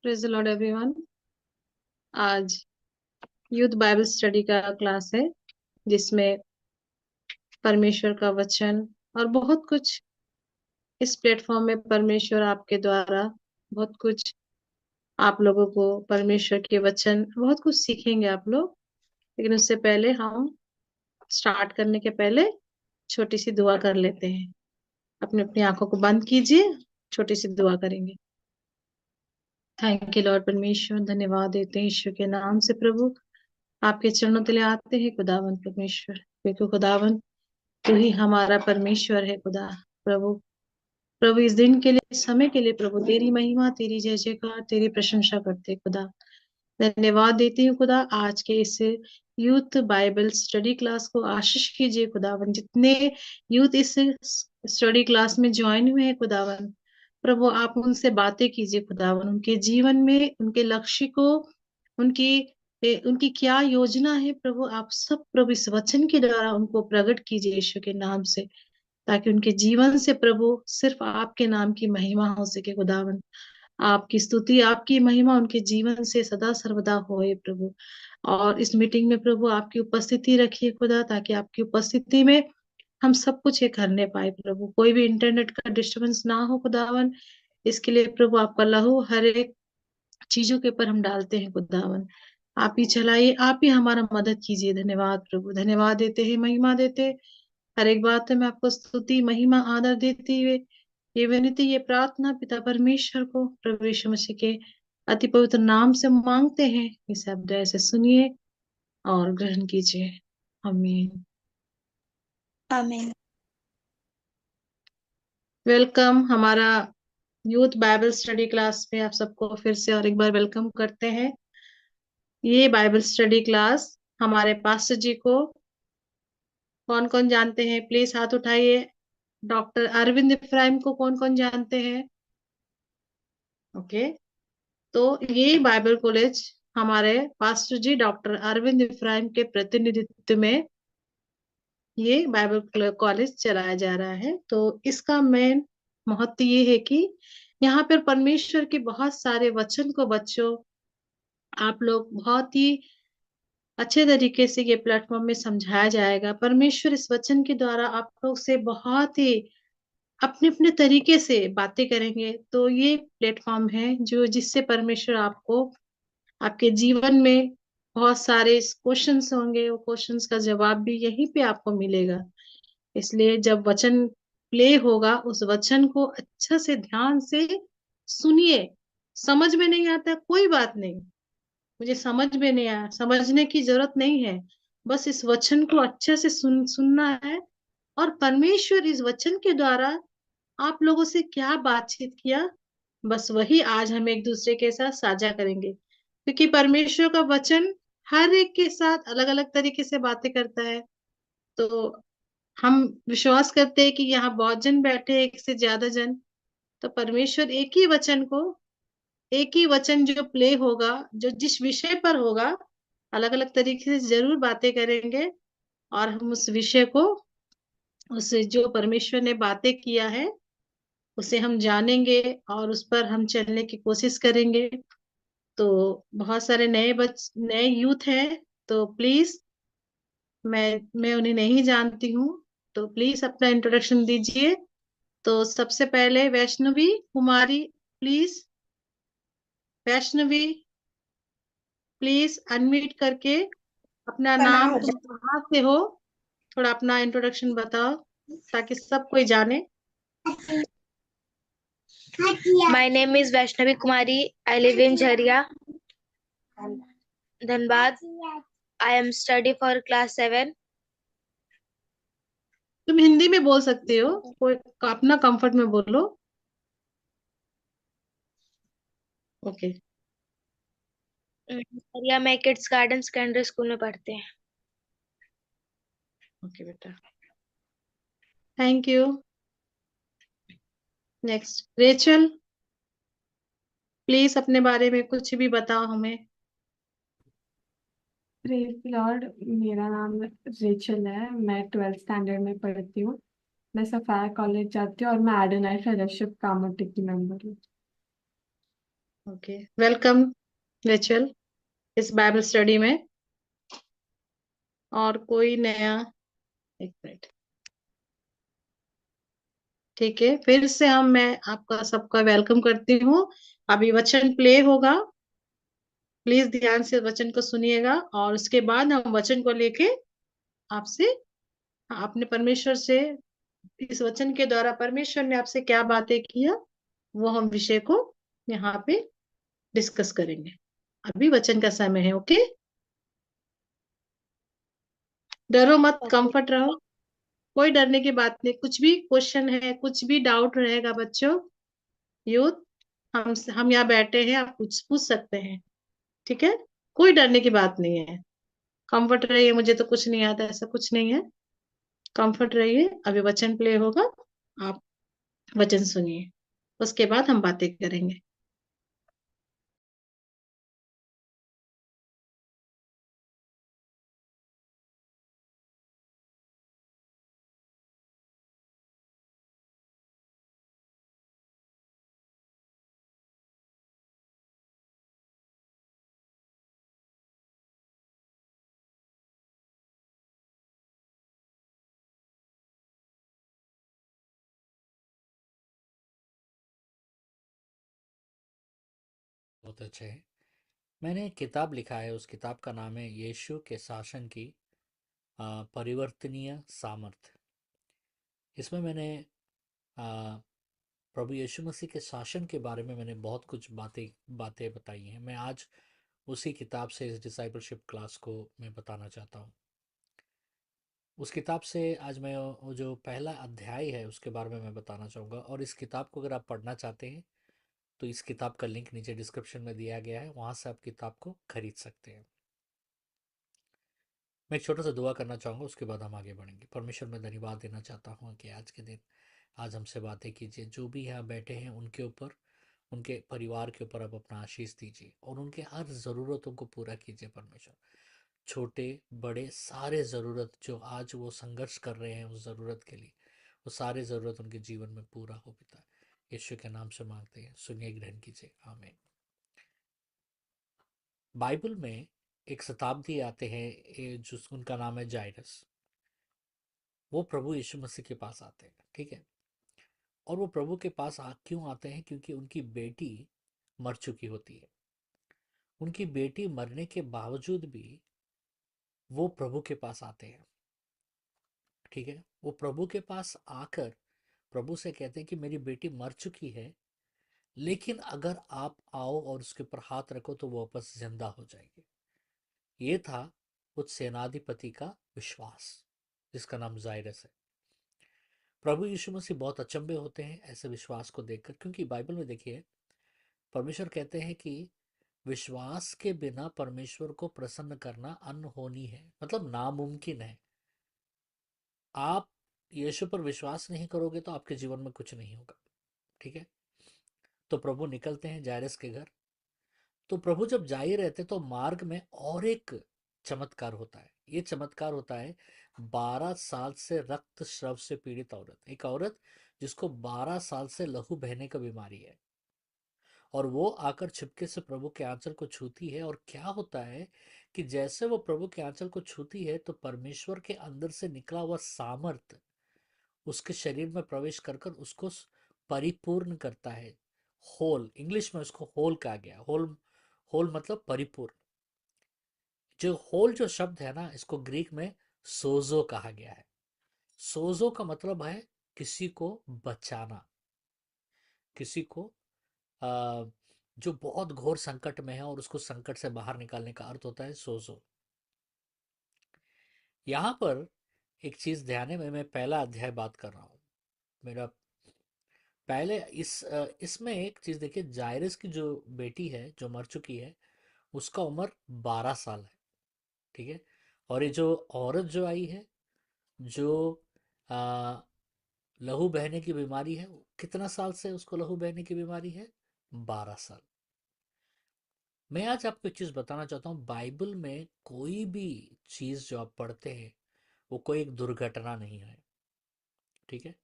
Praise the Lord everyone. आज youth Bible study का class है जिसमें परमेश्वर का वचन और बहुत कुछ इस प्लेटफॉर्म में परमेश्वर आपके द्वारा बहुत कुछ आप लोगों को परमेश्वर के वचन बहुत कुछ सीखेंगे आप लोग। लेकिन उससे पहले हम स्टार्ट करने के पहले छोटी सी दुआ कर लेते हैं। अपनी अपनी आंखों को बंद कीजिए, छोटी सी दुआ करेंगे। थैंक यू लॉर्ड परमेश्वर, धन्यवाद देते हैं ईश्वर के नाम से प्रभु। आपके चरणों तले आते हैं खुदावन परमेश्वर, क्योंकि खुदावन तू ही हमारा परमेश्वर है खुदा। प्रभु प्रभु इस दिन के लिए, इस समय के लिए प्रभु तेरी महिमा, तेरी जय जयकार, तेरी प्रशंसा करते हैं खुदा। धन्यवाद देती हूँ खुदा, आज के इस यूथ बाइबल स्टडी क्लास को आशीष कीजिए खुदावन। जितने यूथ इस स्टडी क्लास में ज्वाइन हुए हैं खुदावन, प्रभु आप उनसे बातें कीजिए खुदावन। उनके जीवन में उनके लक्ष्य को, उनकी उनकी क्या योजना है प्रभु, आप सब प्रभु इस वचन के द्वारा उनको प्रकट कीजिए यीशु के नाम से, ताकि उनके जीवन से प्रभु सिर्फ आपके नाम की महिमा हो सके खुदावन। आपकी स्तुति, आपकी महिमा उनके जीवन से सदा सर्वदा होए प्रभु। और इस मीटिंग में प्रभु आपकी उपस्थिति रखिए खुदा, ताकि आपकी उपस्थिति में हम सब कुछ ये करने पाए प्रभु। कोई भी इंटरनेट का डिस्टरबेंस ना हो खुदावन। इसके लिए प्रभु आपका लहू हर एक चीजों के ऊपर हम डालते हैं खुदावन। आप ही चलाइए, आप ही हमारा मदद कीजिए। धन्यवाद प्रभु, धन्यवाद देते हैं, महिमा देते। हर एक बात में आपको स्तुति महिमा आदर देते हुए ये विनती, ये प्रार्थना पिता परमेश्वर को प्रभु यीशु मसीह के अति पवित्र नाम से मांगते हैं। ये शब्द ऐसे सुनिए और ग्रहण कीजिए। आमीन। आमीन। वेलकम हमारा यूथ बाइबल स्टडी क्लास में आप सबको फिर से और एक बार वेलकम करते हैं। ये बाइबल स्टडी क्लास हमारे पास्टर जी को कौन कौन जानते हैं, प्लीज हाथ उठाइए। डॉक्टर अरविंद इफ्राइम को कौन कौन जानते हैं? ओके, तो ये बाइबल कॉलेज हमारे पास्टर जी डॉक्टर अरविंद इफ्राइम के प्रतिनिधित्व में ये बाइबल कॉलेज चलाया जा रहा है। तो इसका मेन महत्व ये है कि यहाँ पर परमेश्वर के बहुत सारे वचन को बच्चों आप लोग बहुत ही अच्छे तरीके से ये प्लेटफॉर्म में समझाया जाएगा। परमेश्वर इस वचन के द्वारा आप लोग से बहुत ही अपने अपने तरीके से बातें करेंगे। तो ये प्लेटफॉर्म है जो जिससे परमेश्वर आपको आपके जीवन में बहुत सारे क्वेश्चंस होंगे, वो क्वेश्चंस का जवाब भी यहीं पे आपको मिलेगा। इसलिए जब वचन प्ले होगा, उस वचन को अच्छा से ध्यान से सुनिए। समझ में नहीं आता कोई बात नहीं, मुझे समझ में नहीं आया, समझने की जरूरत नहीं है। बस इस वचन को अच्छे से सुनना है। और परमेश्वर इस वचन के द्वारा आप लोगों से क्या बातचीत किया, बस वही आज हम एक दूसरे के साथ साझा करेंगे। क्योंकि परमेश्वर का वचन हर एक के साथ अलग अलग तरीके से बातें करता है। तो हम विश्वास करते हैं कि यहाँ बहुत जन बैठे हैं, एक से ज्यादा जन। तो परमेश्वर एक ही वचन जो प्ले होगा, जो जिस विषय पर होगा, अलग अलग तरीके से जरूर बातें करेंगे। और हम उस विषय को, उस जो परमेश्वर ने बातें किया है उसे हम जानेंगे और उस पर हम चलने की कोशिश करेंगे। तो बहुत सारे नए यूथ हैं, तो प्लीज मैं उन्हें नहीं जानती हूँ, तो प्लीज अपना इंट्रोडक्शन दीजिए। तो सबसे पहले Vaishnavi Kumari, please. Vaishnavi please unmute करके अपना प्रणाम नाम, तुम हजूर। कहाँ से हो, थोड़ा अपना इंट्रोडक्शन बताओ ताकि सब कोई जाने। My name is Vaishnavi Kumari. I live in Jharia, Dhanbad. I am study for class 7. तुम हिंदी में बोल सकते हो, कोई अपना कंफर्ट में बोलो। ओके। जहरिया में किड्स गार्डन सेकेंडरी स्कूल में पढ़ते हैं। ओके बेटा, thank you. Next Rachel, please अपने बारे में कुछ भी बताओ हमें। प्रेज लॉर्ड, मेरा नाम रेचल है। मैं 12th स्टैंडर्ड में पढ़ती हूँ। मैं सफाया कॉलेज जाती हूँ और मैं एडोनाइट फेलोशिप कामोटी की मेंबर हूँ। ओके, वेलकम रेचल इस बाइबल स्टडी में। और कोई नया? एक मिनट। ठीक है, फिर से मैं आपका सबका वेलकम करती हूँ। अभी वचन प्ले होगा, प्लीज ध्यान से वचन को सुनिएगा, और उसके बाद हम वचन को लेके आपसे, अपने परमेश्वर से, इस वचन के द्वारा परमेश्वर ने आपसे क्या बातें किया, वो हम विषय को यहाँ पे डिस्कस करेंगे। अभी वचन का समय है। ओके, डरो मत, ओके। कंफर्ट रहो। कोई डरने की बात नहीं। कुछ भी क्वेश्चन है, कुछ भी डाउट रहेगा बच्चों, यूथ, हम यहाँ बैठे हैं, आप कुछ पूछ सकते हैं। ठीक है, कोई डरने की बात नहीं है। कंफर्ट रहिए, मुझे तो कुछ नहीं आता, ऐसा कुछ नहीं है। कंफर्ट रहिए, अभी वचन प्ले होगा, आप वचन सुनिए, उसके बाद हम बातें करेंगे। बहुत अच्छे है। मैंने एक किताब लिखा है, उस किताब का नाम है यीशु के शासन की परिवर्तनीय सामर्थ। इसमें मैंने आ, प्रभु यीशु मसीह के शासन के बारे में मैंने बहुत कुछ बातें बातें बताई हैं। मैं आज उसी किताब से इस डिसाइपलशिप क्लास को मैं बताना चाहता हूँ। उस किताब से आज मैं वो जो पहला अध्याय है उसके बारे में मैं बताना चाहूँगा। और इस किताब को अगर आप पढ़ना चाहते हैं तो इस किताब का लिंक नीचे डिस्क्रिप्शन में दिया गया है, वहाँ से आप किताब को खरीद सकते हैं। मैं एक छोटा सा दुआ करना चाहूँगा, उसके बाद हम आगे बढ़ेंगे। परमेश्वर, मैं धन्यवाद देना चाहता हूँ कि आज के दिन आज हमसे बातें कीजिए। जो भी यहाँ बैठे हैं उनके ऊपर, उनके परिवार के ऊपर आप अपना आशीष दीजिए और उनके हर ज़रूरतों को पूरा कीजिए परमेश्वर। छोटे बड़े सारे ज़रूरत जो आज वो संघर्ष कर रहे हैं उस ज़रूरत के लिए, वो सारे ज़रूरत उनके जीवन में पूरा हो पिता। यीशु के नाम से मांगते हैं, सुनिए, ग्रहण कीजिए, आमीन। बाइबल में एक शताब्दी आते हैं, जो उनका नाम है जायरस। वो प्रभु यीशु मसीह के पास आते हैं, ठीक है। और वो प्रभु के पास क्यों आते हैं? क्योंकि उनकी बेटी मर चुकी होती है। उनकी बेटी मरने के बावजूद भी वो प्रभु के पास आते हैं, ठीक है। वो प्रभु के पास आकर प्रभु से कहते हैं कि मेरी बेटी मर चुकी है, लेकिन अगर आप आओ और उसके ऊपर हाथ रखो तो वो वापस जिंदा हो जाएगी। ये था उस सेनाधिपति का विश्वास, जिसका नाम जायरस है। प्रभु यीशु मसीह बहुत अचंभे होते हैं ऐसे विश्वास को देखकर, क्योंकि बाइबल में देखिए, परमेश्वर कहते हैं कि विश्वास के बिना परमेश्वर को प्रसन्न करना अनहोनी है, मतलब नामुमकिन है। आप यीशु पर विश्वास नहीं करोगे तो आपके जीवन में कुछ नहीं होगा, ठीक है। तो प्रभु निकलते हैं जायरस के घर। तो प्रभु जब जा ही रहते तो मार्ग में और एक चमत्कार होता है। ये चमत्कार होता है 12 साल से रक्त स्राव से पीड़ित औरत, एक औरत जिसको 12 साल से लहू बहने का बीमारी है, और वो आकर छिपके से प्रभु के आंचल को छूती है। और क्या होता है कि जैसे वो प्रभु के आंचल को छूती है तो परमेश्वर के अंदर से निकला हुआ सामर्थ उसके शरीर में प्रवेश कर कर उसको परिपूर्ण करता है। होल, इंग्लिश में उसको होल कहा गया। होल, होल मतलब परिपूर्ण। जो होल जो शब्द है ना, इसको ग्रीक में सोजो कहा गया है। सोजो का मतलब है किसी को बचाना, किसी को आ, जो बहुत घोर संकट में है और उसको संकट से बाहर निकालने का अर्थ होता है सोजो। यहाँ पर एक चीज ध्यान है, मैं पहला अध्याय बात कर रहा हूँ। मेरा पहले इसमें एक चीज देखिए, जायरस की जो बेटी है जो मर चुकी है, उसका उम्र 12 साल है, ठीक है। और ये जो औरत जो आई है, जो आ, लहू बहने की बीमारी है, कितना साल से उसको लहू बहने की बीमारी है? 12 साल। मैं आज आपको एक चीज बताना चाहता हूँ, बाइबल में कोई भी चीज जो आप पढ़ते हैं वो कोई एक दुर्घटना नहीं है, ठीक है।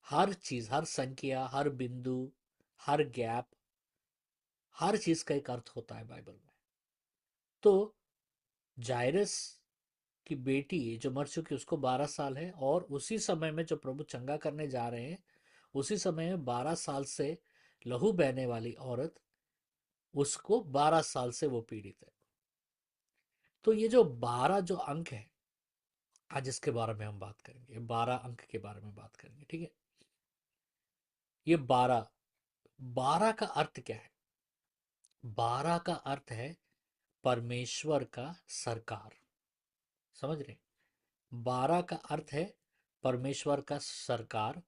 हर चीज, हर संख्या, हर बिंदु, हर गैप, हर चीज का एक अर्थ होता है बाइबल में। तो जायरस की बेटी जो मर चुकी उसको 12 साल है, और उसी समय में जो प्रभु चंगा करने जा रहे हैं उसी समय में 12 साल से लहू बहने वाली औरत, उसको 12 साल से वो पीड़ित है। तो ये जो 12 जो अंक है, आज इसके बारे में हम बात करेंगे, 12 अंक के बारे में बात करेंगे, ठीक है। ये 12, 12 का अर्थ क्या है? 12 का अर्थ है परमेश्वर का सरकार। समझ रहे? 12 का अर्थ है परमेश्वर का सरकार।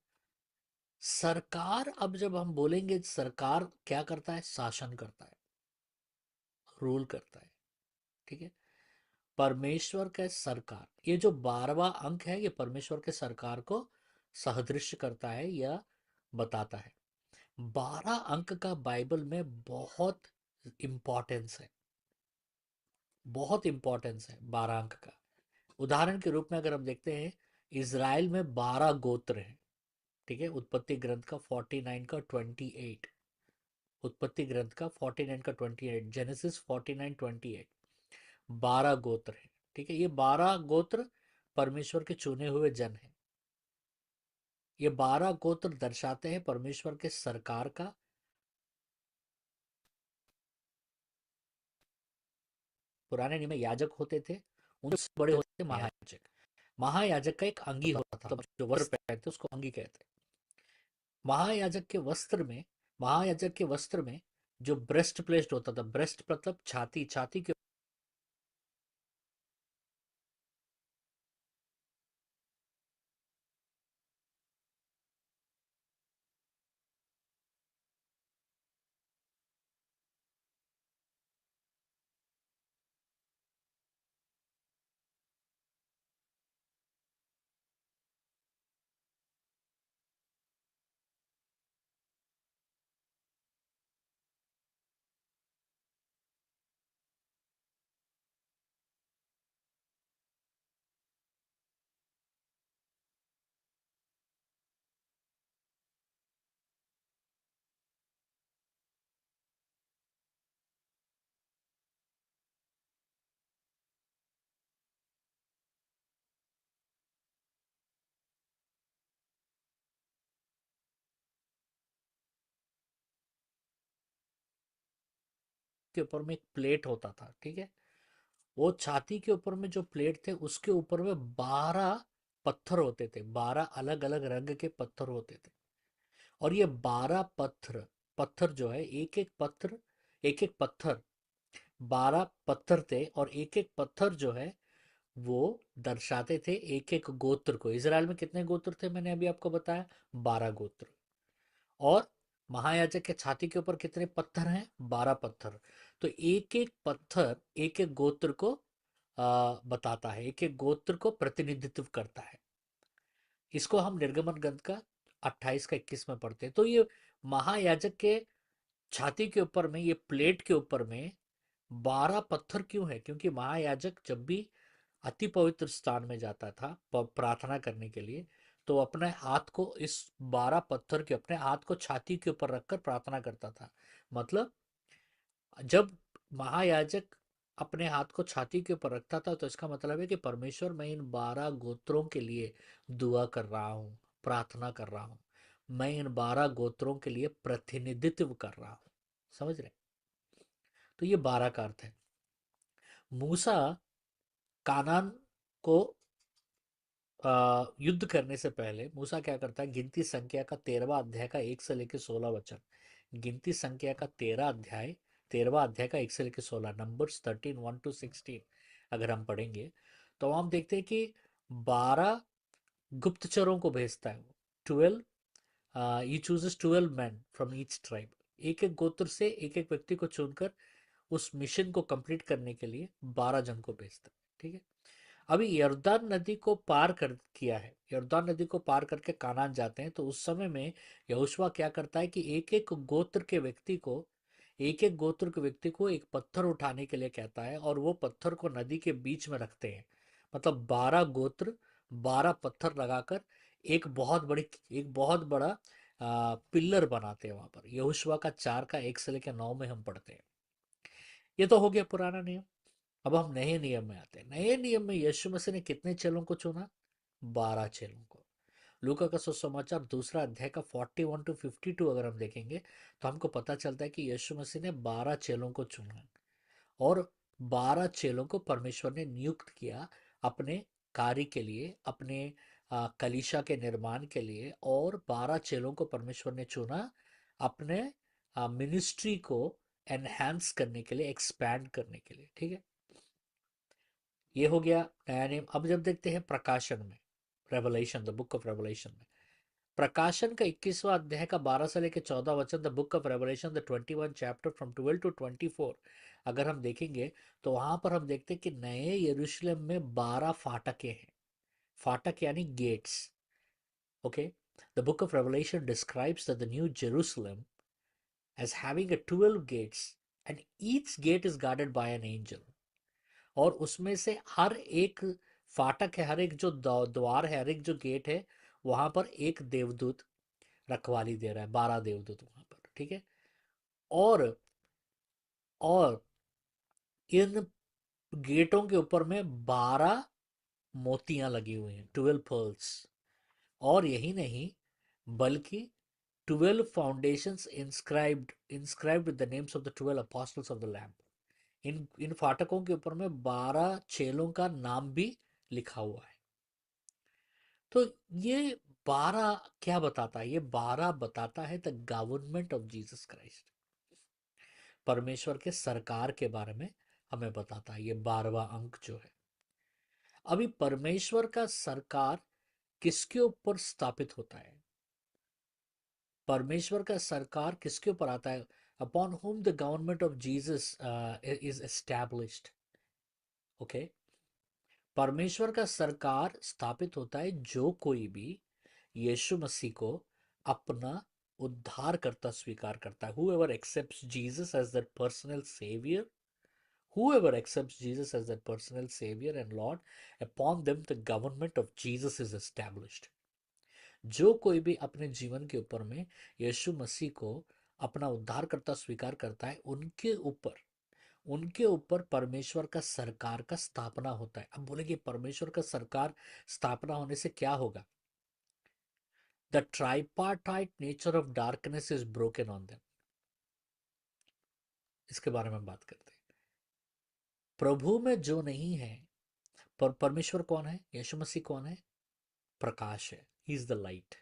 सरकार, अब जब हम बोलेंगे सरकार क्या करता है, शासन करता है, रूल करता है, ठीक है। परमेश्वर का सरकार, ये जो 12वां अंक है ये परमेश्वर के सरकार को सदृश करता है या बताता है। 12 अंक का बाइबल में बहुत इंपॉर्टेंस है, बहुत इंपॉर्टेंस है 12 अंक का। उदाहरण के रूप में अगर हम देखते हैं, इज़राइल में 12 गोत्र हैं, ठीक है। उत्पत्ति ग्रंथ का 49 का 28, उत्पत्ति ग्रंथ का 49 का 28, जेनेसिस 49 28, 12 गोत्र हैं, ठीक है। ये 12 गोत्र परमेश्वर के चुने हुए जन हैं। ये 12 गोत्र दर्शाते हैं परमेश्वर के सरकार का। पुराने नियम में याजक होते थे, उनसे बड़े होते थे महायाजक। महायाजक का एक अंगी होता था, मतलब जो वस्त्र पहनते उसको अंगी कहते हैं। महायाजक के वस्त्र में, महायाजक के वस्त्र में जो ब्रेस्ट प्लेट होता था, ब्रेस्ट मतलब छाती, छाती के ऊपर में एक प्लेट होता था, ठीक है। वो छाती के ऊपर में जो प्लेट थे उसके ऊपर में 12 पत्थर होते थे, 12 अलग अलग रंग के पत्थर होते थे। और ये 12 पत्थर, पत्थर जो है, एक एक पत्थर, एक एक पत्थर, 12 पत्थर थे, और एक एक पत्थर जो है वो दर्शाते थे एक एक गोत्र को। इज़राइल में कितने गोत्र थे मैंने अभी आपको बताया, 12 गोत्र। और महायाजक के छाती के ऊपर कितने पत्थर हैं, 12 पत्थर। तो एक एक पत्थर एक एक गोत्र को बताता है, एक एक गोत्र को प्रतिनिधित्व करता है। इसको हम निर्गमन ग्रंथ का 28 का 21 में पढ़ते हैं। तो ये महायाजक के छाती के ऊपर में, ये प्लेट के ऊपर में 12 पत्थर क्यों है? क्योंकि महायाजक जब भी अति पवित्र स्थान में जाता था प्रार्थना करने के लिए, तो अपने हाथ को इस 12 पत्थर के, अपने हाथ को छाती के ऊपर रखकर प्रार्थना करता था। मतलब जब महायाजक अपने हाथ को छाती के ऊपर रखता था तो इसका मतलब है कि परमेश्वर, मैं इन 12 गोत्रों के लिए दुआ कर रहा हूँ, प्रार्थना कर रहा हूँ, मैं इन 12 गोत्रों के लिए प्रतिनिधित्व कर रहा हूँ। समझ रहे? तो ये 12 का अर्थ है। मूसा कानान को युद्ध करने से पहले मूसा क्या करता है, गिनती संख्या का 13वां अध्याय का 1 से लेकर 16 वचन, गिनती संख्या का 13वां अध्याय का 1 से लेकर 16, नंबर्स 13 1 to 16 अगर हम पढ़ेंगे तो हम देखते हैं कि 12 गुप्तचरों को भेजता है वो, 12, ही chooses 12 man from each tribe. एक एक गोत्र से एक एक व्यक्ति को चुनकर उस मिशन को कंप्लीट करने के लिए 12 जन को भेजता है, ठीक है। अभी यरदान नदी को पार कर किया है, यरदान नदी को पार करके कानान जाते हैं, तो उस समय में यहोशुआ क्या करता है कि एक एक गोत्र के व्यक्ति को, एक एक गोत्र के व्यक्ति को एक पत्थर उठाने के लिए कहता है, और वो पत्थर को नदी के बीच में रखते हैं। मतलब 12 गोत्र 12 पत्थर लगाकर एक बहुत बड़ा पिल्लर बनाते हैं वहां पर। यहोशुआ का 4 का 1 से लेकर 9 में हम पढ़ते हैं। ये तो हो गया पुराना नियम। अब हम नए नियम में आते हैं। नए नियम में यीशु मसीह ने कितने चेलों को चुना? 12 चेलों को। लूका का सुसमाचार 2 अध्याय का 41 to 52 अगर हम देखेंगे तो हमको पता चलता है कि यीशु मसीह ने 12 चेलों को चुना और 12 चेलों को परमेश्वर ने नियुक्त किया अपने कार्य के लिए, अपने कलीसिया के निर्माण के लिए। और 12 चेलों को परमेश्वर ने चुना अपने मिनिस्ट्री को एनहांस करने के लिए, एक्सपैंड करने के लिए। ठीक है, ये हो गया नया नियम। अब जब देखते हैं प्रकाशन में, revelation, the book of revelation में, प्रकाशन का 21 अध्याय का 12 से लेकर 14 वचन, the book of revelation the 21 chapter from 12 to 24 अगर हम देखेंगे तो वहां पर हम देखते हैं कि नए यरूशलेम में 12 फाटकें हैं। फाटक यानी gates. Okay, the book of Revelation describes the new Jerusalem as having a 12 gates and each gate is guarded by an angel। और उसमें से हर एक फाटक है, हर एक जो द्वार है, हर एक जो गेट है, वहां पर एक देवदूत रखवाली दे रहा है। 12 देवदूत वहां पर। ठीक है, और और इन गेटों के ऊपर में 12 मोतियां लगी हुई हैं, 12 पर्ल्स। और यही नहीं, बल्कि 12 foundations inscribed with the names of the 12 apostles of the lamb. इन फाटकों के ऊपर में 12 चेलों का नाम भी लिखा हुआ है। तो ये 12 क्या बताता है? ये 12 बताता है the government of Jesus Christ, परमेश्वर के सरकार के बारे में हमें बताता है ये 12वां अंक जो है। अभी परमेश्वर का सरकार किसके ऊपर स्थापित होता है? परमेश्वर का सरकार किसके ऊपर आता है? Upon whom the government of Jesus is established. Okay, परमेश्वर का सरकार स्थापित होता है जो कोई भी यीशु मसीह को अपना उद्धारकर्ता स्वीकार करता है। whoever accepts Jesus as their personal savior, whoever accepts Jesus as their personal savior and Lord, upon them the government of Jesus is established। जो कोई भी अपने जीवन के ऊपर में यीशु मसीह को अपना उद्धारकर्ता स्वीकार करता है, उनके ऊपर परमेश्वर का सरकार का स्थापना होता है। अब बोलेंगे परमेश्वर का सरकार स्थापना होने से क्या होगा? The tripartite nature of darkness is broken on them. इसके बारे में बात करते हैं। प्रभु में जो नहीं है, पर परमेश्वर कौन है? यीशु मसीह कौन है? प्रकाश है। He is the light.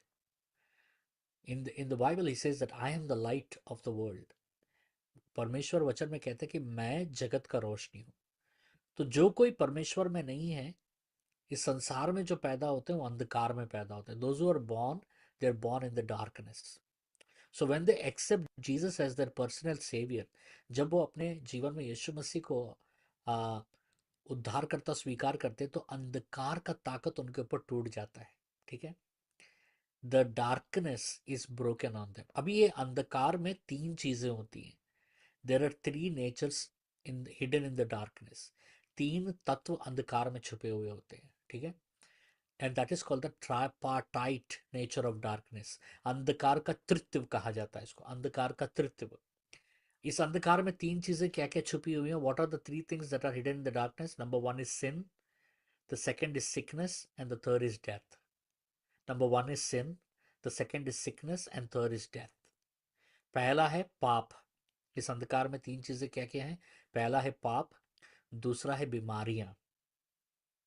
In the Bible he says that I am the light of the world. परमेश्वर वचन में कहते हैं कि मैं जगत का रोशनी हूं। तो जो कोई परमेश्वर में नहीं है, इस संसार में जो पैदा होते हैं वो अंधकार में पैदा होते हैं। Those who are born, they are born in the darkness। So when they accept Jesus as their personal savior, जब वो अपने जीवन में यीशु मसीह को आ, उद्धारकर्ता स्वीकार करते हैं तो अंधकार का ताकत उनके ऊपर टूट जाता है। ठीक है, the darkness is broken on them. अभी ये अंधकार में 3 चीजें होती हैं। There are 3 natures in hidden in the darkness. 3 तत्व अंधकार में छुपे हुए होते हैं। ठीक है, and that is called the tripartite nature of darkness. अंधकार का तृत्व कहा जाता है इसको, अंधकार का तृत्व। इस अंधकार में 3 चीजें क्या क्या छुपी हुई हैं? What are the 3 things that are hidden in the darkness? Number 1 is sin, the second is sickness and the third is death. Number 1 is sin, the second is sickness and third is death. पहला है पाप। इस अंधकार में 3 चीजें क्या क्या हैं? पहला है पाप, दूसरा है बीमारियां,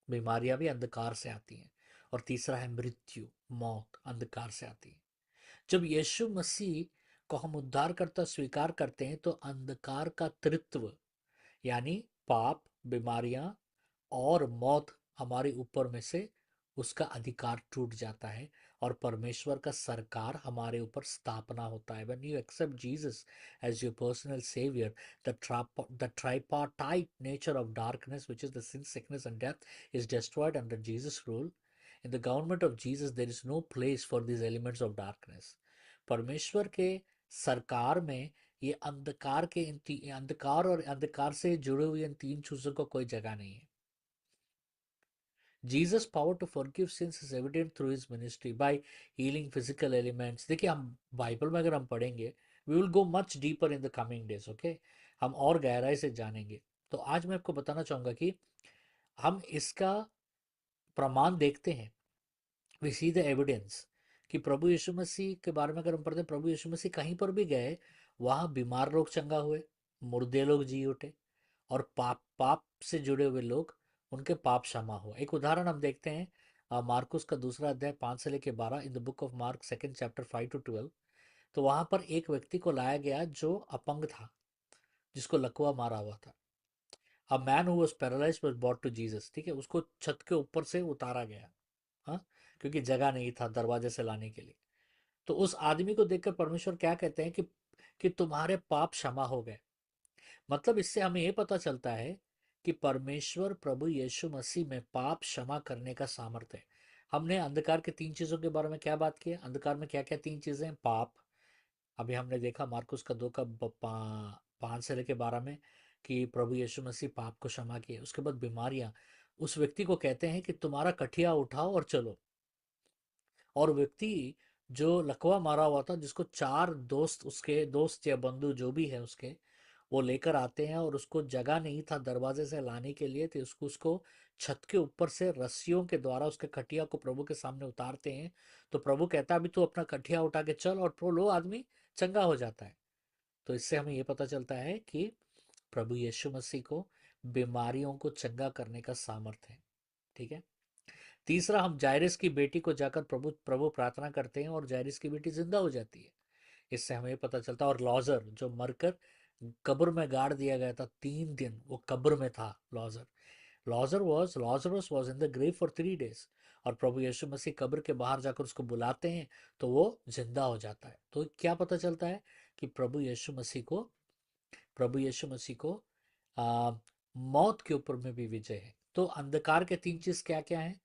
बीमारियां भी अंधकार से आती हैं, और तीसरा है मृत्यु, मौत, अंधकार से आती है। जब यीशु मसीह को हम उद्धारकर्ता स्वीकार करते हैं तो अंधकार का तृत्व यानी पाप, बीमारियां और मौत हमारे ऊपर में से उसका अधिकार टूट जाता है और परमेश्वर का सरकार हमारे ऊपर स्थापना होता है। When you accept Jesus as your personal savior, the tripartite nature of darkness, which is the sin, sickness and death, is destroyed under Jesus' rule. In the government of Jesus, there is no place for these elements of darkness। परमेश्वर के सरकार में ये अंधकार के अंधकार और अंधकार से जुड़े हुए इन 3 चीजों को कोई जगह नहीं है। Jesus power to forgive sins is evident through his ministry by healing physical elements. देखिए, हम बाइबल में अगर हम पढ़ेंगे, we will go much deeper in the coming days, okay, हम और गहराई से जानेंगे। तो आज मैं आपको बताना चाहूंगा कि हम इसका प्रमाण देखते हैं, वी सी द एविडेंस, कि प्रभु यीशु मसीह के बारे में अगर हम पढ़ते हैं, प्रभु यीशु मसीह कहीं पर भी गए, वहां बीमार लोग चंगा हुए, मुर्दे लोग जी उठे, और पाप पाप से जुड़े हुए लोग, उनके पाप क्षमा हुआ। एक उदाहरण हम देखते हैं, मार्कुस का दूसरा अध्याय 5 से लेकर 12, in the book of mark 2 chapter 5 to 12। तो वहां पर एक व्यक्ति को लाया गया जो अपंग था, जिसको लकवा मारा हुआ था। A man who was paralysed was brought to Jesus, ठीक है, उसको छत के ऊपर से उतारा गया, हाँ, क्योंकि जगह नहीं था दरवाजे से लाने के लिए। तो उस आदमी को देखकर परमेश्वर क्या कहते हैं कि तुम्हारे पाप क्षमा हो गए। मतलब इससे हमें ये पता चलता है कि परमेश्वर प्रभु यीशु मसीह में पाप क्षमा करने का सामर्थ्य है। हमने अंधकार के 3 चीजों के बारे में क्या बात की है? अंधकार में क्या क्या 3 चीजें हैं? पाप, अभी हमने देखा मार्कुस का 5 से लेकर 12 में, कि प्रभु यीशु मसीह पाप को क्षमा किए। उसके बाद बीमारियां, उस व्यक्ति को कहते हैं कि तुम्हारा कठिया उठाओ और चलो। और व्यक्ति जो लकवा मारा हुआ था, जिसको 4 दोस्त, उसके दोस्त या बंधु जो भी है उसके, वो लेकर आते हैं, और उसको जगह नहीं था दरवाजे से लाने के लिए, तो उसको छत के ऊपर से रस्सियों के द्वारा उसके खटिया को प्रभु के सामने उतारते हैं। तो प्रभु कहता है अभी तू अपना खटिया उठा के चल, और वो आदमी चंगा हो जाता है। तो इससे हमें ये पता चलता है कि प्रभु यीशु मसीह को बीमारियों को चंगा करने का सामर्थ्य है, ठीक है। तीसरा, हम जायरस की बेटी को जाकर प्रभु प्रभु प्रार्थना करते हैं, और जायरस की बेटी जिंदा हो जाती है। इससे हमें पता चलता है। और लॉजर जो मरकर कब्र में गाड़ दिया गया था, 3 दिन वो कब्र में था। Lazarus was in the grave for 3 days, और प्रभु यीशु मसीह कब्र के बाहर जाकर उसको बुलाते हैं, तो वो जिंदा हो जाता है। तो क्या पता चलता है कि प्रभु यीशु मसीह को आ, मौत के ऊपर में भी विजय है। तो अंधकार के 3 चीज क्या क्या है?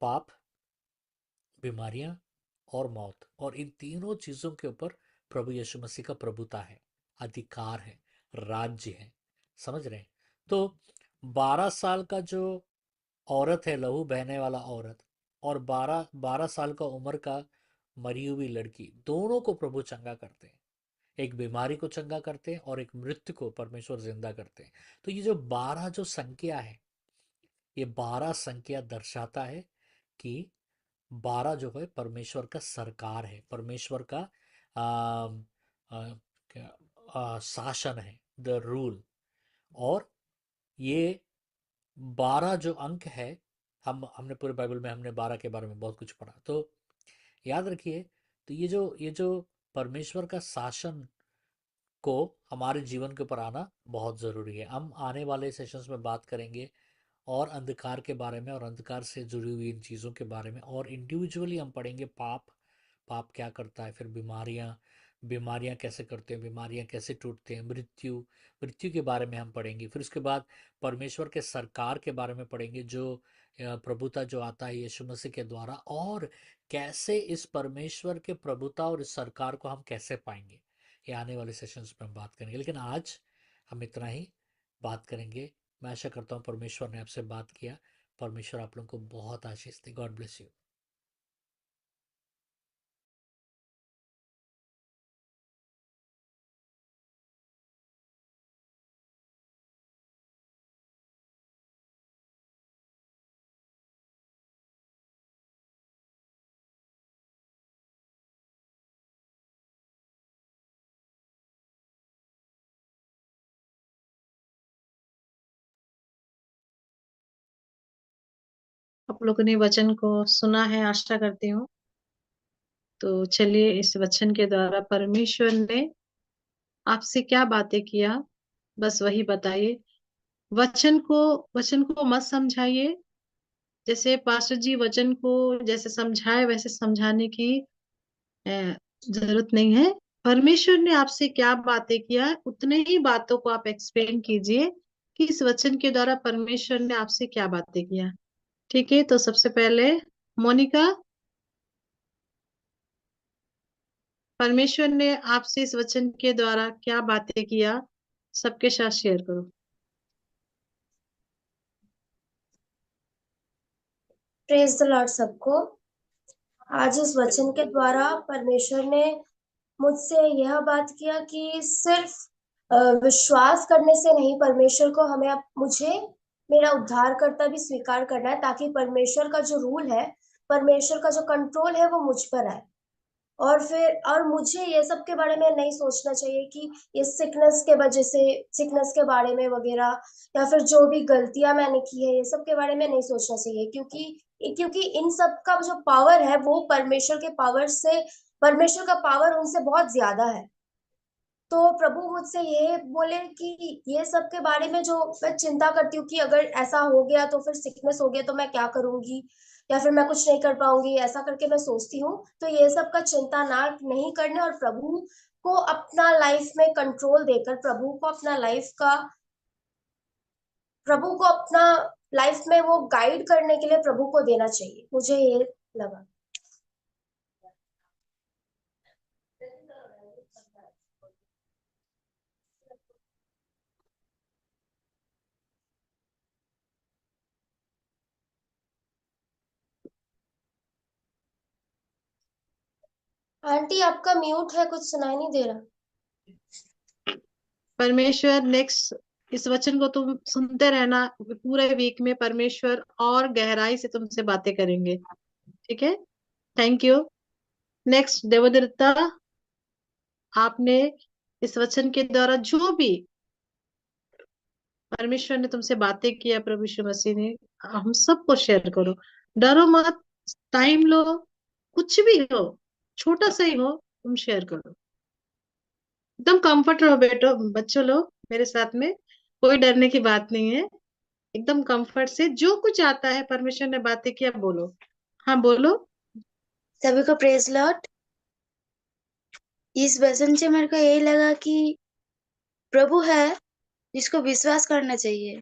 पाप, बीमारियां और मौत। और इन तीनों चीजों के ऊपर प्रभु यीशु मसीह का प्रभुता है, अधिकार है, राज्य है। समझ रहे हैं? तो 12 साल का जो औरत है, लहू बहने वाला औरत, और 12 12 साल का उम्र का मरी हुई लड़की, दोनों को प्रभु चंगा करते हैं। एक बीमारी को चंगा करते हैं, और एक मृत्यु को परमेश्वर जिंदा करते हैं। तो ये जो 12 जो संख्या है, ये 12 संख्या दर्शाता है कि 12 जो है परमेश्वर का सरकार है, परमेश्वर का आ, शासन है, द रूल। और ये 12 जो अंक है, हमने पूरे बाइबल में हमने 12 के बारे में बहुत कुछ पढ़ा। तो याद रखिए, तो ये जो परमेश्वर का शासन को हमारे जीवन के ऊपर आना बहुत ज़रूरी है। हम आने वाले सेशंस में बात करेंगे और अंधकार के बारे में, और अंधकार से जुड़ी हुई इन चीज़ों के बारे में, और इंडिविजुअली हम पढ़ेंगे पाप, पाप क्या करता है, फिर बीमारियां, बीमारियां कैसे करते हैं, बीमारियां कैसे टूटते हैं, मृत्यु, मृत्यु के बारे में हम पढ़ेंगे। फिर उसके बाद परमेश्वर के सरकार के बारे में पढ़ेंगे, जो प्रभुता जो आता है यीशु मसीह के द्वारा, और कैसे इस परमेश्वर के प्रभुता और इस सरकार को हम कैसे पाएंगे। ये आने वाले सेशंस में हम बात करेंगे, लेकिन आज हम इतना ही बात करेंगे। मैं आशा करता हूँ परमेश्वर ने आपसे बात किया। परमेश्वर आप लोगों को बहुत आशीष दे। God bless you. आप लोगों ने वचन को सुना है, आशा करती हूँ। तो चलिए, इस वचन के द्वारा परमेश्वर ने आपसे क्या बातें किया, बस वही बताइए। वचन को वचन को मत समझाइए। जैसे पास्टर जी वचन को जैसे समझाए, वैसे समझाने की अ, जरूरत नहीं है। परमेश्वर ने आपसे क्या बातें किया, उतने ही बातों को आप एक्सप्लेन कीजिए कि इस वचन के द्वारा परमेश्वर ने आपसे क्या बातें किया। ठीक है, तो सबसे पहले मोनिका, परमेश्वर ने आपसे इस वचन के द्वारा क्या बातें किया, सबके साथ शेयर करो। प्रेज द लॉर्ड सबको। आज इस वचन के द्वारा परमेश्वर ने मुझसे यह बात किया कि सिर्फ विश्वास करने से नहीं, परमेश्वर को हमें मुझे मेरा उद्धारकर्ता भी स्वीकार करना है, ताकि परमेश्वर का जो रूल है, परमेश्वर का जो कंट्रोल है वो मुझ पर आए। और मुझे ये सब के बारे में नहीं सोचना चाहिए कि ये सिकनेस के वजह से, सिकनेस के बारे में वगैरह, या फिर जो भी गलतियां मैंने की है, ये सब के बारे में नहीं सोचना चाहिए, क्योंकि इन सब का जो पावर है वो परमेश्वर के पावर से, परमेश्वर का पावर उनसे बहुत ज्यादा है। तो प्रभु मुझसे ये बोले कि ये सब के बारे में जो मैं चिंता करती हूँ कि अगर ऐसा हो गया तो फिर सिकनेस हो गया तो मैं क्या करूंगी, या फिर मैं कुछ नहीं कर पाऊंगी, ऐसा करके मैं सोचती हूँ। तो ये सब का चिंता ना नहीं करने, और को अपना लाइफ में कंट्रोल देकर प्रभु को अपना लाइफ में वो गाइड करने के लिए प्रभु को देना चाहिए, मुझे ये लगा। आंटी आपका म्यूट है, कुछ सुनाई नहीं दे रहा। परमेश्वर नेक्स्ट इस वचन को तुम सुनते रहना, पूरे वीक में परमेश्वर और गहराई से तुमसे बातें करेंगे। ठीक है, थैंक यू। नेक्स्ट देवदत्ता, आपने इस वचन के द्वारा जो भी परमेश्वर ने तुमसे बातें किया, प्रभु यीशु मसीह ने, हम सबको शेयर करो। डरो मत, टाइम लो, कुछ भी हो, छोटा सा ही हो, तुम शेयर करो। एकदम कंफर्ट रहो बेटो, बच्चों लोग मेरे साथ में, कोई डरने की बात नहीं है। एकदम कंफर्ट से जो कुछ आता है, परमेश्वर ने बातें किया, बोलो। हाँ बोलो। सभी को प्रेज लॉर्ड। इस वचन से मेरे को यही लगा कि प्रभु है जिसको विश्वास करना चाहिए।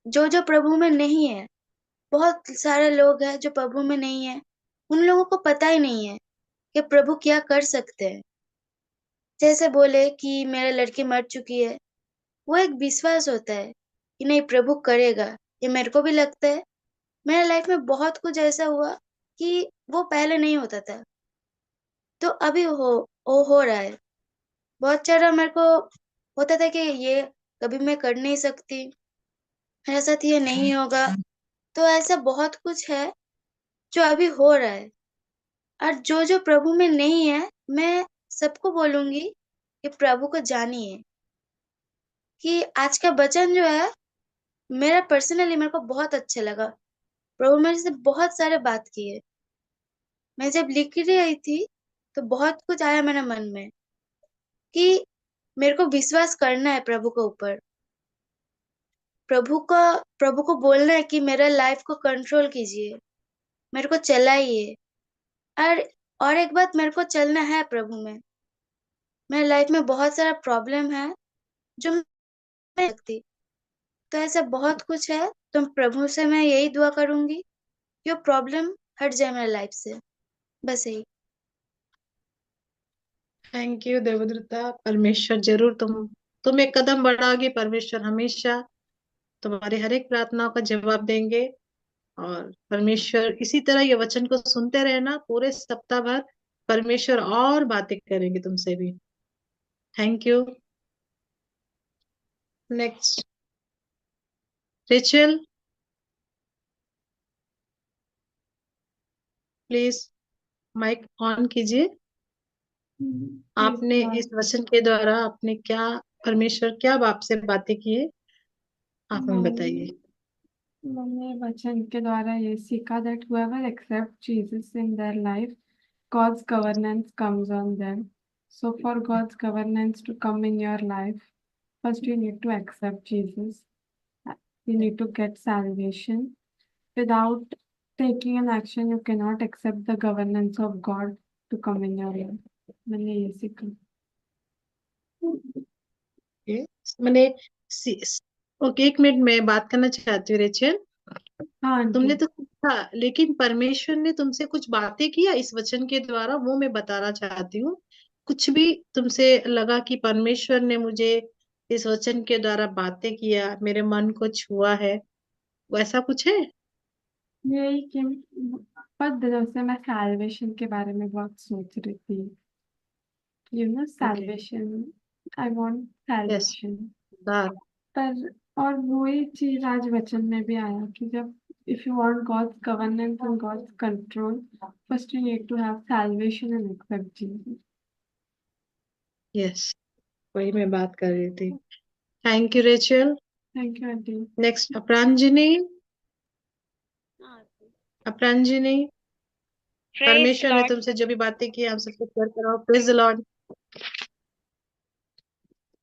जो जो प्रभु में नहीं है, बहुत सारे लोग हैं जो प्रभु में नहीं है, उन लोगों को पता ही नहीं है कि प्रभु क्या कर सकते हैं। जैसे बोले कि मेरा लड़की मर चुकी है, वो एक विश्वास होता है कि नहीं प्रभु करेगा। ये मेरे को भी लगता है। मेरे लाइफ में बहुत कुछ ऐसा हुआ कि वो पहले नहीं होता था, तो अभी वो हो रहा है। बहुत सारा मेरे को होता था कि ये कभी मैं कर नहीं सकती, मेरे साथ ये नहीं होगा। तो ऐसा बहुत कुछ है जो अभी हो रहा है। और जो जो प्रभु में नहीं है, मैं सबको बोलूंगी कि प्रभु को जानिए। कि आज का वचन जो है, मेरा पर्सनली मेरे को बहुत अच्छा लगा। प्रभु मेरे से बहुत सारे बात किए। मैं जब लिख रही थी तो बहुत कुछ आया मेरे मन में कि मेरे को विश्वास करना है प्रभु के ऊपर। प्रभु को बोलना है कि मेरा लाइफ को कंट्रोल कीजिए, मेरे को चलाइए। और और एक बात, मेरे को चलना है प्रभु में। मेरे लाइफ में बहुत सारा प्रॉब्लम है जो मैं नहीं सकती। तो ऐसा बहुत कुछ है, तो प्रभु से मैं यही दुआ करूंगी कि वो प्रॉब्लम हट जाए मेरे लाइफ से। बस यही। Thank you Devdatta. परमेश्वर जरूर तुम एक कदम बढ़ाओगी, परमेश्वर हमेशा तुम्हारे हर एक प्रार्थनाओं का जवाब देंगे। और परमेश्वर इसी तरह ये वचन को सुनते रहना पूरे सप्ताह भर, परमेश्वर और बातें करेंगे तुमसे भी। Thank you. Next Rachel, please mic on कीजिए। प्लीज आपने लॉर्ड। इस वचन के द्वारा आपने क्या, परमेश्वर क्या आपसे बातें की है, आप हमें बताइए। मैंने वचन के द्वारा ये सीखा that whoever accepts Jesus in their life, God's governance comes on them. So for God's governance to come in your life, first you need to accept Jesus. You need to get salvation. Without taking an action, you cannot accept the governance of God to come in your life. मैंने ये सीखा। ये मैंने okay, एक minute में बात करना चाहती हूँ रेचल। हाँ आंटी। तुमने तो सीखा, लेकिन परमेश्वर ने तुमसे कुछ बातें किया इस वचन के द्वारा, वो मैं बताना चाहती हूँ। कुछ भी तुमसे लगा कि परमेश्वर ने मुझे इस वचन के द्वारा बातें किया, मेरे मन को छुआ है, वैसा कुछ है? यही कि बहुत दिनों से मैं सैल्वेशन के बारे में बहुत सोच रही थी। Okay. Salvation, I want yes. Salvation. दार। पर और वही चीज आज वचन में भी आया कि जब if you want God's governance and God's control, first you need to have salvation and accept Jesus. Yes, वही मैं बात कर रही थी। Thank you Rachel. Thank you aunty. Next Aparanjani. हाँ, अपरांजनी, प्रेज परमेश्वर ने लॉर्ड। तुमसे जो भी बातें की हम सबको शेयर कराओ। Praise the Lord.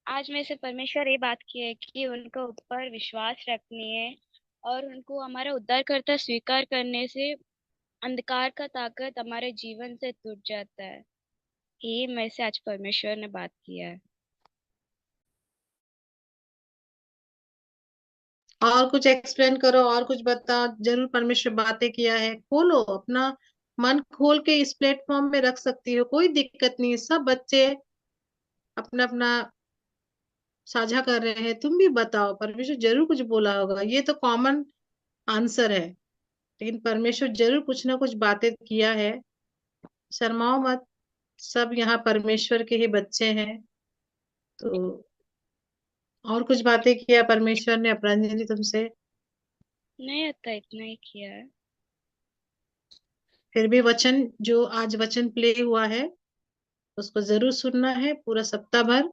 आज मेरे से परमेश्वर ये बात की है कि उनको ऊपर विश्वास रखनी है और उनको हमारा उद्धारकर्ता स्वीकार करने से अंधकार का ताकत हमारे जीवन से टूट जाता है। ये मेरे से आज परमेश्वर ने बात किया है। और कुछ एक्सप्लेन करो, और कुछ बताओ। जरूर परमेश्वर बातें किया है। खोलो अपना मन, खोल के इस प्लेटफॉर्म में रख सकती हो, कोई दिक्कत नहीं है। सब बच्चे अपना अपना साझा कर रहे हैं, तुम भी बताओ। परमेश्वर जरूर कुछ बोला होगा, ये तो कॉमन आंसर है, लेकिन परमेश्वर जरूर कुछ ना कुछ बातें किया है। शर्माओ मत, सब यहाँ परमेश्वर के ही बच्चे हैं। तो और कुछ बातें किया परमेश्वर ने अपरांजलि तुमसे? नहीं आता, इतना ही किया है। फिर भी वचन, जो आज वचन प्ले हुआ है उसको जरूर सुनना है पूरा सप्ताह भर,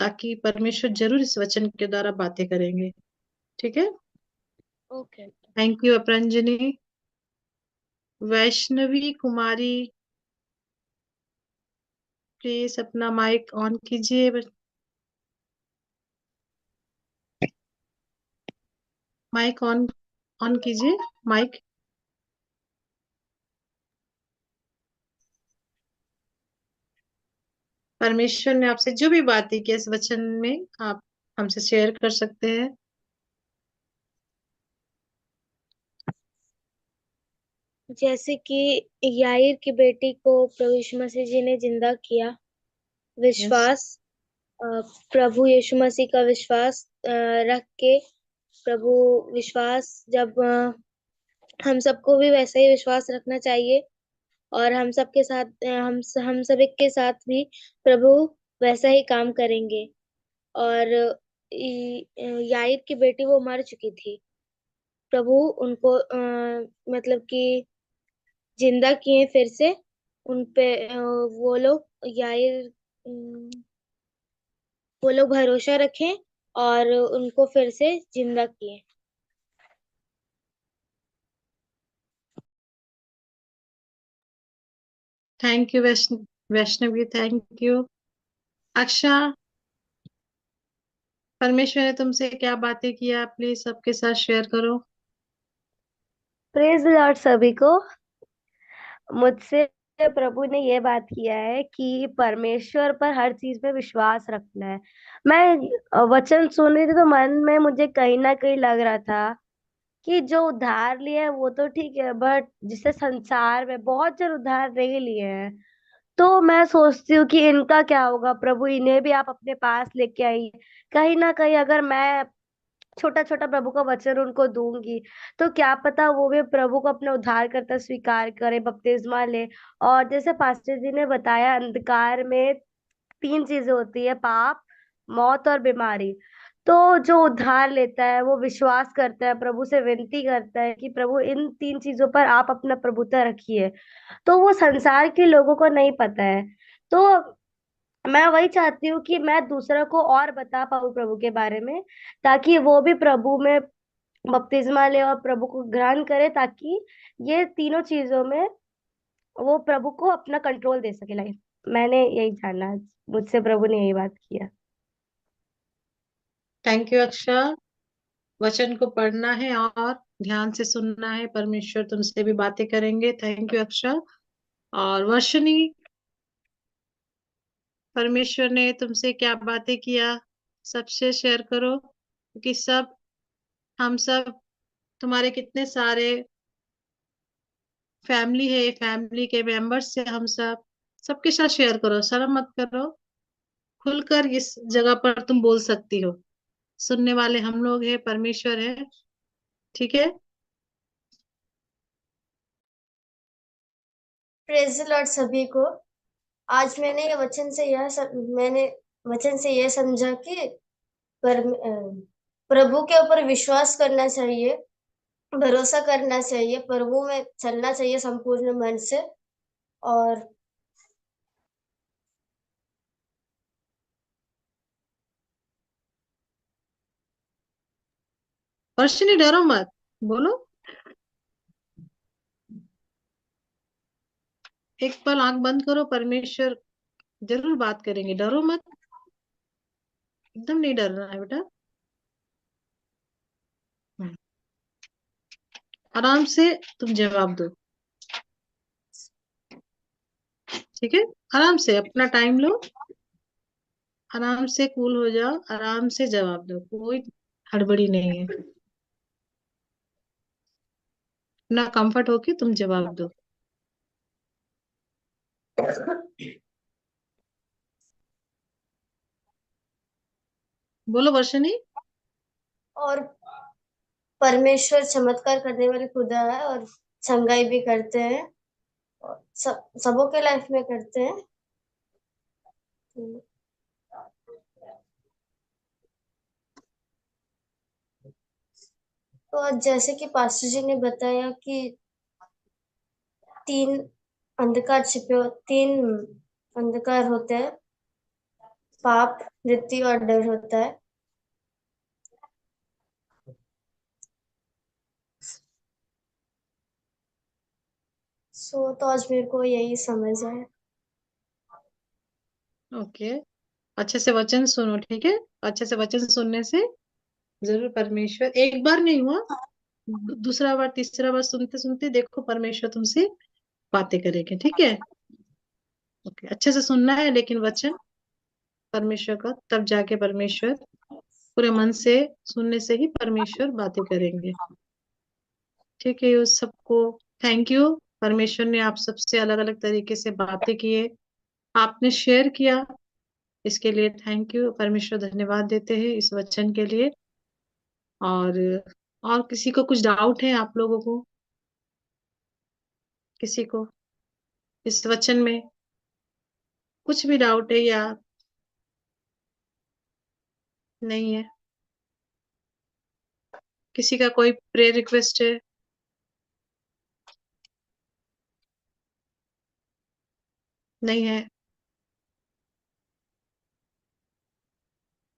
ताकि परमेश्वर जरूर इस वचन के द्वारा बातें करेंगे। ठीक है। Okay. Thank you Aparanjani. Vaishnavi Kumari, please अपना माइक ऑन कीजिए। माइक ऑन, ऑन कीजिए माइक। परमेश्वर ने आपसे जो भी बातें की इस वचन में, आप हमसे शेयर कर सकते हैं। जैसे कि याईर की बेटी को प्रभु यीशु मसीह जी ने जिंदा किया, यस। विश्वास, अ, प्रभु यीशु मसीह का विश्वास रख के, प्रभु विश्वास जब हम सबको भी वैसा ही विश्वास रखना चाहिए, और हम सबके साथ हम सब एक के साथ भी प्रभु वैसा ही काम करेंगे। और याईर की बेटी वो मर चुकी थी, प्रभु उनको मतलब कि जिंदा किए फिर से। उन पे वो लोग याईर वो लोग भरोसा रखें और उनको फिर से जिंदा किए। Thank you Vaishnavi, thank you. Aksha, परमेश्वर ने तुमसे क्या बातें किया, प्लीज सबके साथ शेयर करो। प्रेज लॉर्ड सभी को। मुझसे प्रभु ने ये बात किया है कि परमेश्वर पर हर चीज में विश्वास रखना है। मैं वचन सुन रही थी तो मन में मुझे कहीं ना कहीं लग रहा था कि जो उधार लिया है वो तो ठीक है, बट जिसे संसार में बहुत जन उधार नहीं लिए हैं, तो मैं सोचती हूँ कि इनका क्या होगा। प्रभु इन्हें भी आप अपने पास लेके आइए। कहीं ना कहीं अगर मैं छोटा छोटा प्रभु का वचन उनको दूंगी, तो क्या पता वो भी प्रभु को अपना उद्धार करता स्वीकार करे, बपतिस्मा ले। और जैसे पास्टर जी ने बताया, अंधकार में तीन चीजें होती है, पाप, मौत और बीमारी। तो जो उद्धार लेता है वो विश्वास करता है, प्रभु से विनती करता है कि प्रभु इन तीन चीजों पर आप अपना प्रभुता रखिए। तो वो संसार के लोगों को नहीं पता है। तो मैं वही चाहती हूँ कि मैं दूसरा को और बता पाऊँ प्रभु के बारे में, ताकि वो भी प्रभु में बपतिस्मा ले और प्रभु को ग्रहण करे, ताकि ये तीनों चीजों में वो प्रभु को अपना कंट्रोल दे सके लाइफ। मैंने यही जाना आज, मुझसे प्रभु ने यही बात किया। Thank you अक्षा। वचन को पढ़ना है और ध्यान से सुनना है, परमेश्वर तुमसे भी बातें करेंगे। Thank you अक्षा। और वर्षनी, परमेश्वर ने तुमसे क्या बातें किया, सबसे शेयर करो, क्योंकि सब, हम सब, तुम्हारे कितने सारे फैमिली है, फैमिली के मेंबर्स से हम सब, सबके साथ शेयर करो, शर्म मत करो। खुलकर इस जगह पर तुम बोल सकती हो। सुनने वाले हम लोग हैं, परमेश्वर है। ठीक है। प्रेज़ द लॉर्ड सभी को। आज मैंने वचन से यह समझा कि प्रभु के ऊपर विश्वास करना चाहिए, भरोसा करना चाहिए, प्रभु में चलना चाहिए संपूर्ण मन से। और वर्षिनी डरो मत, बोलो। एक पल आंख बंद करो, परमेश्वर जरूर बात करेंगे, डरो मत, एकदम नहीं डरना है बेटा। आराम से तुम जवाब दो, ठीक है। आराम से अपना टाइम लो, आराम से कूल हो जाओ, आराम से जवाब दो, कोई हड़बड़ी नहीं है। अपना कंफर्ट होके तुम जवाब दो। बोलो वर्षिनी। और परमेश्वर चमत्कार करने वाले खुदा है, और चंगाई भी करते हैं, और सबों के लाइफ में करते हैं। तो आज जैसे कि पास्टर जी ने बताया कि तीन तीन अंधकार होते हैं, पाप, मृत्यु और डर होता है। तो आज मेरे को यही समझ है। ओके, अच्छे से वचन सुनो, ठीक है। अच्छे से वचन सुनने से जरूर परमेश्वर, एक बार नहीं हुआ, दूसरा बार तीसरा बार सुनते सुनते देखो परमेश्वर तुमसे बातें करेंगे, ठीक है। ओके, अच्छे से सुनना है लेकिन वचन परमेश्वर का, तब जाके परमेश्वर पूरे मन से सुनने से ही परमेश्वर बातें करेंगे, ठीक है। उस सबको थैंक यू। परमेश्वर ने आप सबसे अलग अलग तरीके से बातें किए, आपने शेयर किया, इसके लिए थैंक यू। परमेश्वर धन्यवाद देते हैं इस वचन के लिए। और किसी को कुछ डाउट है आप लोगों को, किसी को इस वचन में कुछ भी डाउट है या नहीं है? किसी का कोई प्रेयर रिक्वेस्ट है? नहीं है?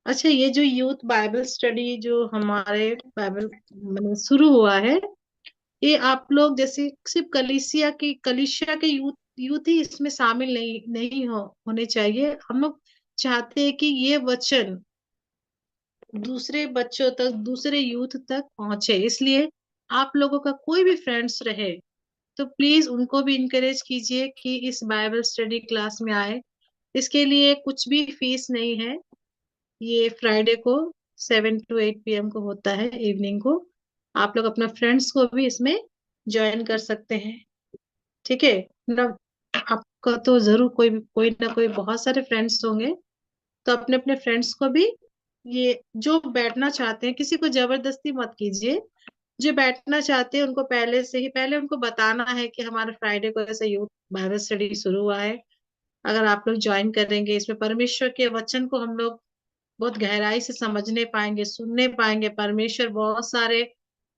अच्छा, ये जो यूथ बाइबल स्टडी जो हमारे बाइबल मतलब शुरू हुआ है, ये आप लोग जैसे सिर्फ कलीसिया के यूथ ही इसमें शामिल नहीं होने चाहिए। हम लोग चाहते हैं कि ये वचन दूसरे बच्चों तक, दूसरे यूथ तक पहुंचे, इसलिए आप लोगों का कोई भी फ्रेंड्स रहे तो प्लीज उनको भी इनकरेज कीजिए कि इस बाइबल स्टडी क्लास में आए। इसके लिए कुछ भी फीस नहीं है। ये फ्राइडे को 7 to 8 PM को होता है, इवनिंग को। आप लोग अपना फ्रेंड्स को भी इसमें ज्वाइन कर सकते हैं, ठीक है ना। आपका तो जरूर कोई ना कोई बहुत सारे फ्रेंड्स होंगे, तो अपने अपने फ्रेंड्स को भी, ये जो बैठना चाहते हैं, किसी को जबरदस्ती मत कीजिए। जो बैठना चाहते हैं उनको पहले उनको बताना है कि हमारे फ्राइडे को ऐसे यूथ बाइबल स्टडी शुरू हुआ है। अगर आप लोग ज्वाइन करेंगे, इसमें परमेश्वर के वचन को हम लोग बहुत गहराई से समझने पाएंगे, सुनने पाएंगे। परमेश्वर बहुत सारे,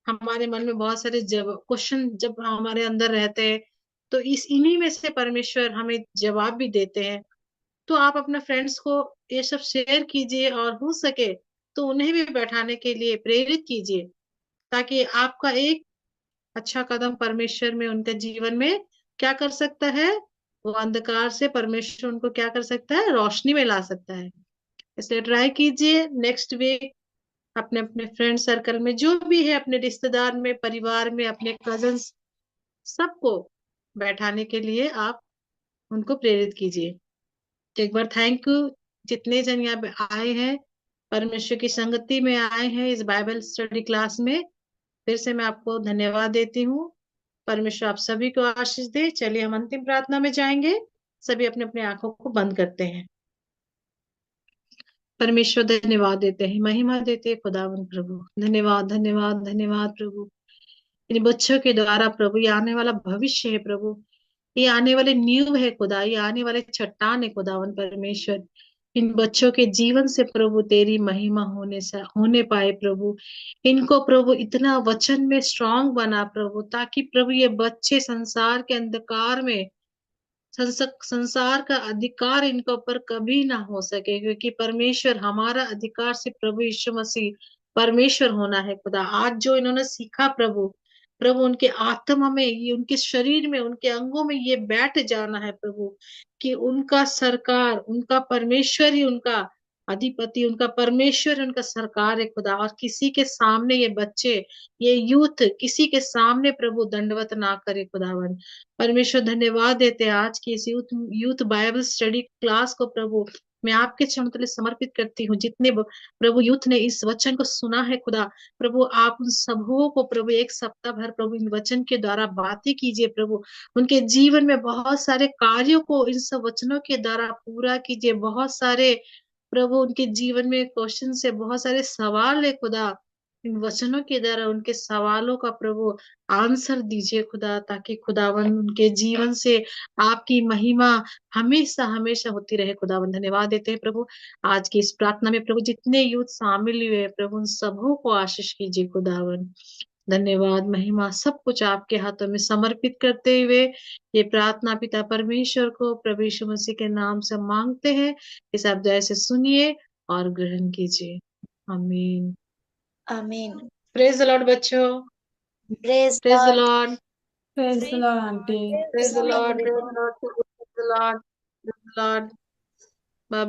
हमारे मन में बहुत सारे जब क्वेश्चन जब हमारे अंदर रहते हैं, तो इन्हीं में से परमेश्वर हमें जवाब भी देते हैं। तो आप अपने फ्रेंड्स को ये सब शेयर कीजिए, और हो सके तो उन्हें भी बैठाने के लिए प्रेरित कीजिए, ताकि आपका एक अच्छा कदम परमेश्वर में, उनके जीवन में क्या कर सकता है, वो अंधकार से परमेश्वर उनको क्या कर सकता है, रोशनी में ला सकता है। इसलिए ट्राई कीजिए नेक्स्ट वीक अपने अपने फ्रेंड सर्कल में जो भी है, अपने रिश्तेदार में, परिवार में, अपने कजन्स, सबको बैठाने के लिए आप उनको प्रेरित कीजिए। तो एक बार थैंक यू, जितने जन यहाँ पे आए हैं, परमेश्वर की संगति में आए हैं इस बाइबल स्टडी क्लास में, फिर से मैं आपको धन्यवाद देती हूँ। परमेश्वर आप सभी को आशीष दे। चलिए हम अंतिम प्रार्थना में जाएंगे। सभी अपने अपने आंखों को बंद करते हैं। परमेश्वर धन्यवाद देते हैं, महिमा देते हैं खुदावन प्रभु। धन्यवाद धन्यवाद धन्यवाद प्रभु, इन बच्चों के द्वारा प्रभु, ये आने वाला भविष्य है प्रभु, ये आने वाले नींव है खुदा, ये आने वाले चट्टान है खुदावन परमेश्वर। इन बच्चों के जीवन से प्रभु तेरी महिमा होने पाए प्रभु। इनको प्रभु इतना वचन में स्ट्रांग बना प्रभु, ताकि प्रभु ये बच्चे संसार के अंधकार में संसार का अधिकार इनके ऊपर कभी ना हो सके, क्योंकि परमेश्वर हमारा अधिकार से प्रभु यीशु मसीह परमेश्वर होना है खुदा। आज जो इन्होंने सीखा प्रभु, प्रभु उनके आत्मा में, ये उनके शरीर में, उनके अंगों में ये बैठ जाना है प्रभु, कि उनका सरकार, उनका परमेश्वर ही उनका अधिपति, उनका परमेश्वर उनका सरकार है खुदा। और किसी के सामने ये बच्चे, ये यूथ किसी के सामने प्रभु दंडवत ना करे खुदावन परमेश्वर। धन्यवाद देते हैं आज की इस यूथ बाइबल स्टडी क्लास को प्रभु मैं आपके चरणों तले समर्पित करती हूँ। जितने प्रभु यूथ ने इस वचन को सुना है खुदा, प्रभु आप उन सबों को प्रभु एक सप्ताह भर प्रभु इन वचन के द्वारा बातें कीजिए प्रभु। उनके जीवन में बहुत सारे कार्यों को इन सब वचनों के द्वारा पूरा कीजिए। बहुत सारे प्रभु उनके जीवन में क्वेश्चन से बहुत सारे सवाल है खुदा, इन वचनों के द्वारा उनके सवालों का प्रभु आंसर दीजिए खुदा, ताकि खुदावन उनके जीवन से आपकी महिमा हमेशा हमेशा होती रहे खुदावन। धन्यवाद देते हैं प्रभु आज की इस प्रार्थना में प्रभु, जितने यूथ शामिल हुए हैं प्रभु उन सबों को आशीष कीजिए खुदावन। धन्यवाद महिमा सब कुछ आपके हाथों में समर्पित करते हुए ये प्रार्थना पिता परमेश्वर को प्रभु यीशु मसीह के नाम से मांगते हैं। इस आप दया से सुनिए और ग्रहण कीजिए। आमीन। आमीन। प्रेज द लॉर्ड बच्चों। Praise praise the God. Lord. Praise the Lord, auntie. Praise the Lord. Praise the Lord. Praise the Lord. Praise the Lord. Bye.